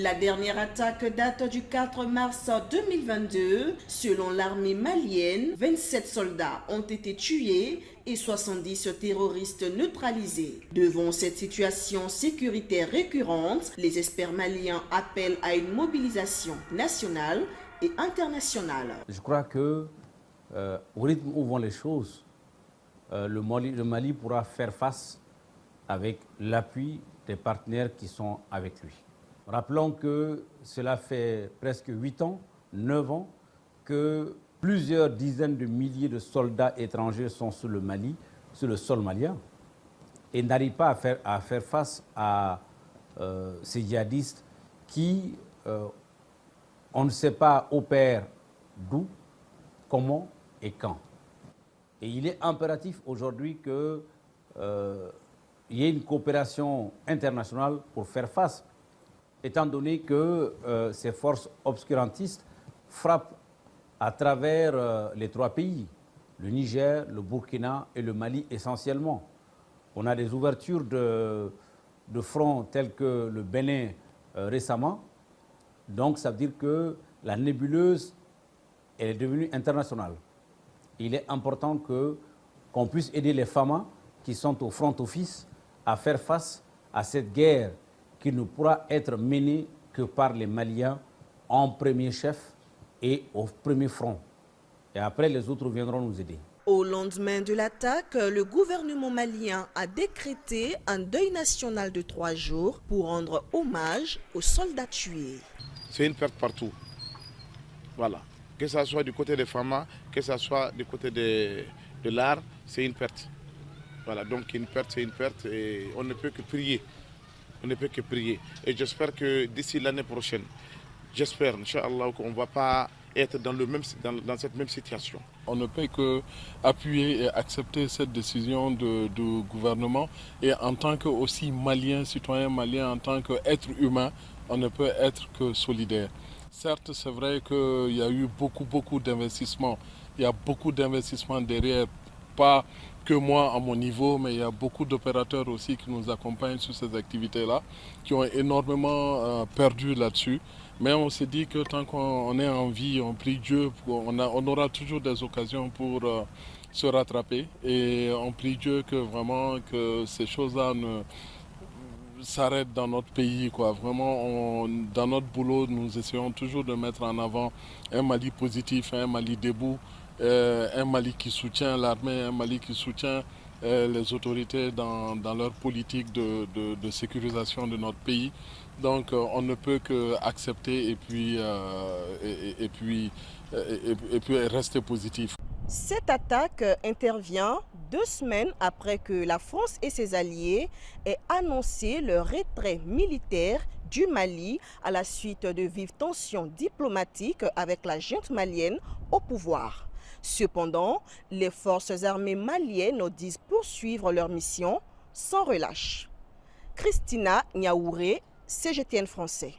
La dernière attaque date du 4 mars 2022. Selon l'armée malienne, 27 soldats ont été tués et 70 terroristes neutralisés. Devant cette situation sécuritaire récurrente, les experts maliens appellent à une mobilisation nationale et internationale. Je crois que au rythme où vont les choses, le Mali pourra faire face avec l'appui des partenaires qui sont avec lui. Rappelons que cela fait presque 8 ans, 9 ans, que plusieurs dizaines de milliers de soldats étrangers sont sur le Mali, sur le sol malien, et n'arrivent pas à faire face à ces djihadistes qui, on ne sait pas, opèrent d'où, comment et quand. Et il est impératif aujourd'hui qu'il y ait une coopération internationale pour faire face, étant donné que ces forces obscurantistes frappent à travers les 3 pays, le Niger, le Burkina et le Mali essentiellement. On a des ouvertures de fronts tels que le Bénin récemment. Donc ça veut dire que la nébuleuse elle est devenue internationale. Il est important qu'on puisse aider les FAMA qui sont au front office à faire face à cette guerre qui ne pourra être menée que par les Maliens en premier chef et au premier front. Et après, les autres viendront nous aider. Au lendemain de l'attaque, le gouvernement malien a décrété un deuil national de 3 jours pour rendre hommage aux soldats tués. C'est une perte partout. Voilà. Que ce soit du côté des FAMA, que ce soit du côté de l'art, c'est une perte. Voilà, donc une perte, c'est une perte et on ne peut que prier. On ne peut que prier. Et j'espère que d'ici l'année prochaine, j'espère, Inch'Allah, qu'on ne va pas être dans cette même situation. On ne peut qu'appuyer et accepter cette décision du gouvernement. Et en tant que aussi Malien, citoyen malien, en tant qu'être humain, on ne peut être que solidaire. Certes, c'est vrai qu'il y a eu beaucoup d'investissements. Il y a beaucoup d'investissements derrière, pas que moi à mon niveau, mais il y a beaucoup d'opérateurs aussi qui nous accompagnent sur ces activités-là, qui ont énormément perdu là-dessus. Mais on s'est dit que tant qu'on est en vie, on prie Dieu, on aura toujours des occasions pour se rattraper. Et on prie Dieu que vraiment que ces choses-là ne s'arrêtent dans notre pays, quoi. Vraiment, dans notre boulot, nous essayons toujours de mettre en avant un Mali positif, un Mali debout, un Mali qui soutient l'armée, un Mali qui soutient les autorités dans leur politique de sécurisation de notre pays. Donc on ne peut qu'accepter et puis rester positif. Cette attaque intervient 2 semaines après que la France et ses alliés aient annoncé leur retrait militaire du Mali à la suite de vives tensions diplomatiques avec la junte malienne au pouvoir. Cependant, les forces armées maliennes disent poursuivre leur mission sans relâche. Christina Niaouré, CGTN français.